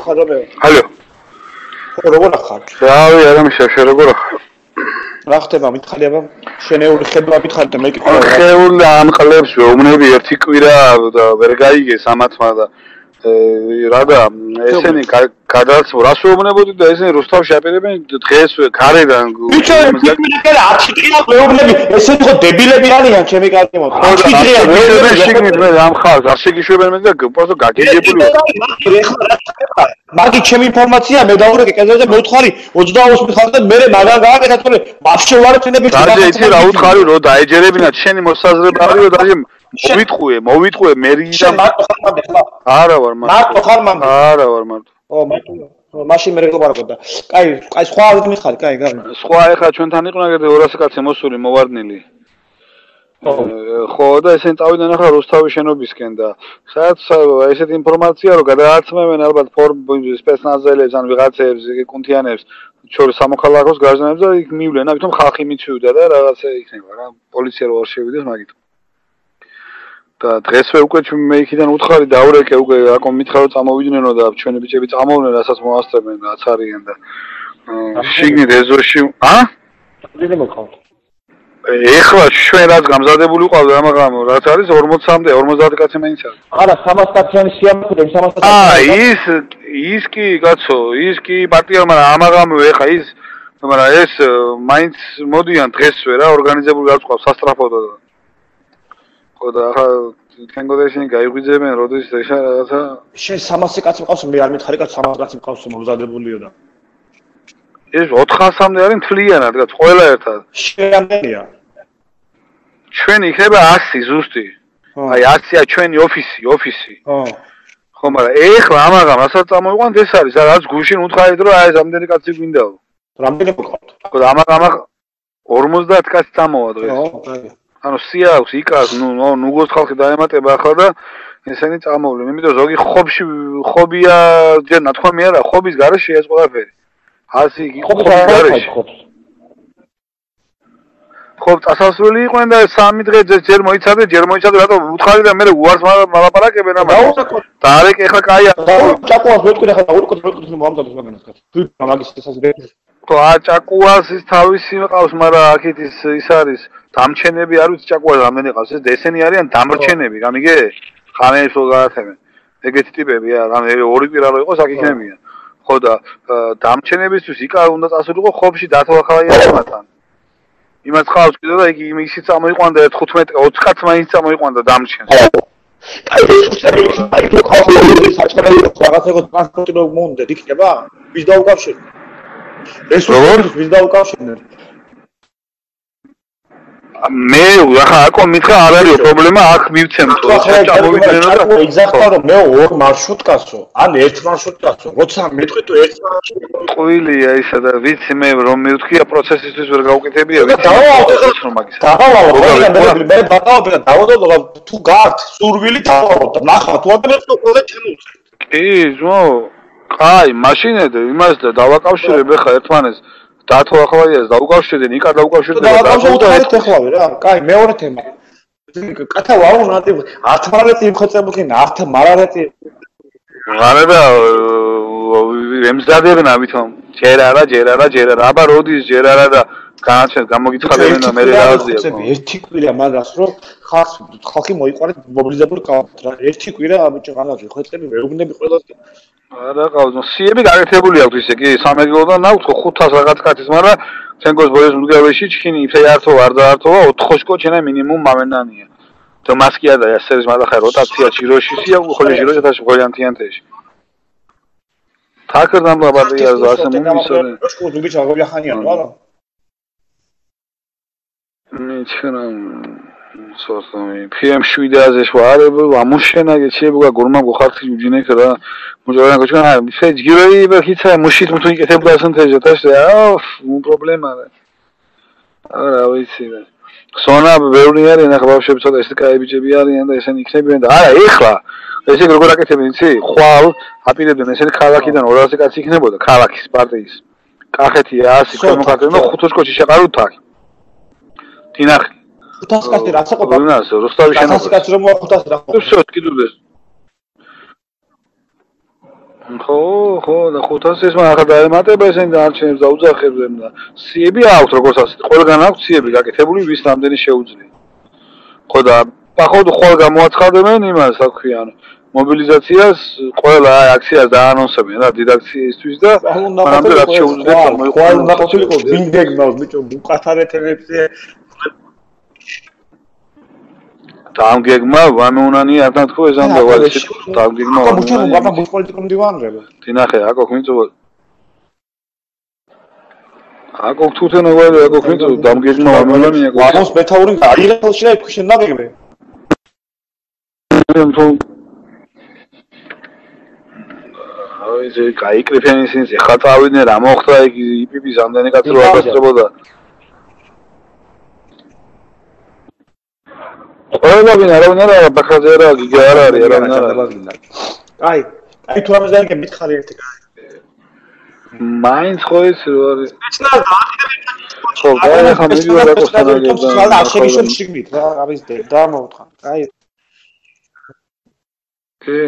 ხარობე. ალო. როგორ ახარ? რავი, არა მიშაშე, როგორ ახარ? რა ხდება, მითხარი აბა? შენეული ხედვა მითხარი და მეკითხა. ხეული ამყლებს ვეუბნები ერთი კვირა და ვერ გაიგეს ამათმა და რადა ესენი გადაცმო რას ვეუბნებოდი და ესენი რუსთავში აპირებენ დღეს გარედან მითხარი 10 დღეა ვეუბნები ესენი ხო დებილები არიან ჩემი კარგი მოხდა 10 დღეა ვეუბნები შიგნით მე ამ ხალხს არ შეგიშვებენ მე და პროტო გაგიგებული მაგი ჩემი ინფორმაცია მე დაურეკე კერძოზე მე უთხარი 28 მიხარ და მე მაგან გააკეთა თორე ვაფშე ვარ წინები დაჟე იცი რა უთხარი რომ დაეჯერებინათ შენი მოსაზრება არისო დაჟე მოვიტყვე მერიდან არა ვარ მარტო ხარ მამი არა ვარ მარტო მარტო მაშინ მე რეკლამარებდა კაი სხვა არ მიხარი კაი გარი სხვა ეხლა ჩვენთან იყო ნაგები 200 კაცი მოსული მოვარდნილი ხო და ესენ წავიდნენ ახლა რუსთავის შენობისკენ და სადაც ესეთი ინფორმაცია რომ გადააცმევენ ალბათ სპეცნაზელებს ან ვიღაცებს კუნთიანებს შორის სამოქალაქოს გარժნებს და იქ მივლენ ამიტომ ხალხი მიცვივდა და რაღაცა იქნება რა პოლიცია რო არ შევიდეს მაგით და დღესვე უკვე მე იქიდან უთხარი დაურეკე უკვე აკომ მითხრა რომ წამოვიდნენ და ჩვენი ბიჭები წამოვლენ რასაც მოასწრებენ რაც არიან და შიგნით ეზოში დიდი მოყავთ ეხლა ჩვენ რაც გამზადებული ვიყავდა ამაღამ რაც არის 40-მდე 50 კაცი მაინც არის არა 300 კაციანი სიამოვნებდა 300 ის კი კაცო ის კი პარტია მაგრამ ამაღამ ეხლა ის მაგრამ ეს მაინც მოდიან დღესვე რა ორგანიზებული გაწყობს სასტრაფოდო ხო და ახლა თენგოდეშენ გაიღვიძებენ როდის ეხა რაღაცა შენ 300 კაცი მყავს მე არ მითხარი კაც 300 კაცი მყავს მომზადებულიო და ეს 400-მდე არის მთლიანად კაც ყველა ერთად შეამდენია ჩვენ იქნება 100 ზუსტი აი 100-ია ჩვენი ოფისი ხო მაგრამ ეხლა ამაღამ რასაც წამოიყვანთ ეს არის რაც გუშინ უთხარით რომ აი ეს ამდენი კაცი გვინდაო რამდენი მოყავთ ხო და ამაღამ 50 კაცი წამოვა დღეს ანუ სია აქვს იკას ნუგოს ხალხი დაემატება ახლა და ესენი წამოვლენ იმიტომ ზოგი ხობია ჯერ ნათქვამი არა ხობის გარეშე ეს ყველაფერი 100 იგი ხობის გარეშე ხო წასასვლელი იყვნენ და 3 დღე ჯერ მოიცადე რატომ უთხარი და მე უარს მალაპარაკებენ ამას და არეკ ეხლა კაია ჭაკუას ვეთქვი ახლა ურკოთ მომამზადოს მაგანაც თუ მაგის შესაძლებელი ხო ჭაკუას ის თავისი მყავს მაგრამ აქეთ ის არის დამჩენები არ ვიცი ჭაკუას რამდენი ყავს ეს ესენი არიან დამრჩენები გამიგე ხანებს რო გაათემენ ეგეთი ტიპები რა ორი კვირა რო იყოს აქ იქნებიან ხო და დამჩენებისთვის იკა უნდა წასულიყო ხობში დათვალხალაიანებთან იმას ყავს კიდე და იგი ისიც წამოიყვანდა 15-20 კაც მაინც წამოიყვანდა დამჩენს აი რაღაცა ტრანსპორტი რო მომდეთ იქნება ვის დაუკავშირეთ ეს როგორ ვის დაუკავშირეთ მე ახლა აკო მითხრა არ არის პრობლემა აქ მივცემთ ჩამოვიდნენ და ეგზაქტა რომ მე ორ მარშრუტკაცო ან ერთ მარშრუტკაცო როცა მეთქვი თუ ერთ მარშრუტკაცო ყვილია ისა და ვიცი მე რომ მივთქვია პროცესისთვის ვერ გავუკეთებია ვიცი მე დავავალ თუ გაართ სურვილი დავავალ და ნახა თუ ადრე ყველა ჩემს კი ზო კაი მაშინად იმას და დავაკავშირებ ახლა ერთმანეს დათვალხალაიას დაუკავშირდნენ, იკა დაუკავშირდნენ და დავუკავშირეთ ახლავე რა. კაი, მეორე თემა. კათა ვაუ ნატი 10 მარეთი იმხეწებულქენ 10 მარეთი. არა ემზადებენ ამიტომ. ჯერ არა, აბა როდის ჯერ არა და განაჩენ გამოგიცხადებენ და მე რააზია. ერთი კვირა მაგას რომ ხალხი მოიყვანეთ მობილიზებული კალათით რა. ერთი კვირა ამიჭ განაჩენ ხეწები ვეუბნები ყველას არა ყავს სიები გაკეთებული აქვს ისე კი სამეგროდან აქვს 500 რაღაც კაცის მაგრამ თენგოს ბოის მდგავეში ჩქინი ისე ართო არ დაართოა 4 კოჩენა მინიმუმ მამენანია და მასკია და ესერის მაგახა როტაცია ჯიროშისია ხოლე ჯიროშა თაში ხოლიანთიანთეში თაკერდან ბაბადია ასე მომისოდნენ სკოლები ჩაღობიახანიან რა ნიჩქნა სოსომი PM7-აზე შوارب ამუშენა გეჩებუგა გურმა გხარხი უჯინეკ რა მოჯერანა გოჩქნა ისე ჯგიროი ბახიცა მუშით თუ იკეთებდა ასანთეჟა თაშე პრობლემა არა ვიცი სონა ბევრი არის ახლა ბავშვები ცოტა ეს კაი ბიჭები არიან და ესენი იქნებიან და არა ეხლა ესე როგორ აკეთებენ იცი ხვალ აპირებდნენ ესენი ქალაქიდან 200 კაცი იქნებოდა ქალაქის პარტიის კახეთი 100 კომკატენო 500 კოჩი შეყარულთ აქ თინახი 500 კაცი რაც აყოფა რუსთავის შენობა 500 კაცი რომ 500 რა ვსო კიდუდეს ხო და 500-ის მაგა დაემატება ესენი დანარჩენებს და უძახებს და სიები აქვს როგორც ასეთ ყველგან აქვს სიები გაკეთებული ვის რამდენი შეუძლია ხო და ახლა ხოლ გამოაცხადებენ იმას რა ქვია ანუ მობილიზაციას ყველა აქციას დაანონსებენ რა დიდაქციისთვის და მანამდე რაც შეუძლია ყოველ უნდა ყოფილიყო ბინგეგმავს ბიჭო უკათარეთებზე დამგეგმა ვამეუნანი არ დათქო ეს ამ დავალში დამგეგმა ვამეუნანი მაგრამ პოლიტიკურ მდივანრება თინახე აკო ხმიწო აკო თუთენო ვაი აკო ხმიწო დამგეგმა ვამეუნანი აკო ვამოს მეთაური აიღელში და იქ შენაგებე აი ზე გაიკრიფენ ისინი ხა წავიდნენ რა მოხდა იქ იპიპის ამდენი კაცი რო აკაცრებოდა ყველაფერი არავინ არა ბაქრაძე არა გიგა არა არის არავინ არა აი თუ ამას დაიგე მითხარი ერთი მაინც ხო ის რო არის ხო გაი ხა მე ვარ აკოხანა და აღშენიშო შიგნით რა ამის და მოუთხა აი კი